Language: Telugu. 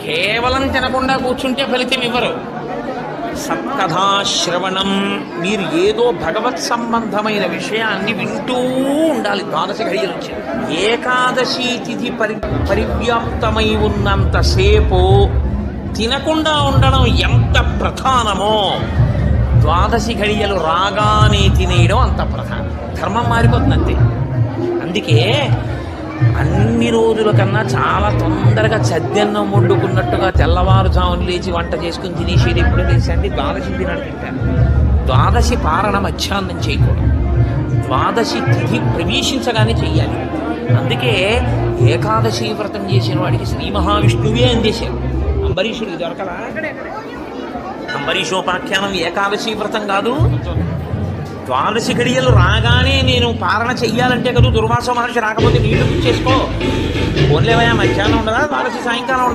కేవలం తినకుండా కూర్చుంటే ఫలితం ఇవ్వరు. సత్కథాశ్రవణం, మీరు ఏదో భగవత్ సంబంధమైన విషయాన్ని వింటూ ఉండాలి. ద్వాదశి ఘడియలు వచ్చాయి. ఏకాదశి తిథి పరివ్యాప్తమై ఉన్నంతసేపు తినకుండా ఉండడం ఎంత ప్రధానమో, ద్వాదశి ఘడియలు రాగానే తినేయడం అంత ప్రధానం. ధర్మం మారిపోతుంది అంతే. అందుకే అన్ని రోజుల కన్నా చాలా తొందరగా చద్దన్నం వండుకున్నట్టుగా తెల్లవారుజామున లేచి వంట చేసుకుని తినేసేది ఎప్పుడో తెలిసి అంటే ద్వాదశి తినాడు తింటారు. ద్వాదశి పారణ మధ్యాహ్నం చేయకూడదు, ద్వాదశి తిథి ప్రవేశించగానే చెయ్యాలి. అందుకే ఏకాదశి వ్రతం చేసిన వాడికి శ్రీ మహావిష్ణువే అందేశారు. అంబరీషుడికి దొరకలా? అంబరీషోపాఖ్యానం ఏకాదశి వ్రతం కాదు. ద్వాదశి ఘడియలు రాగానే నేను పారణ చెయ్యాలంటే కదా, దుర్వాస మహర్షి రాకపోతే నీళ్లు చేసుకో, ఓన్లేవయా మధ్యాహ్నం ఉండదా, ద్వాదశి సాయంకాలం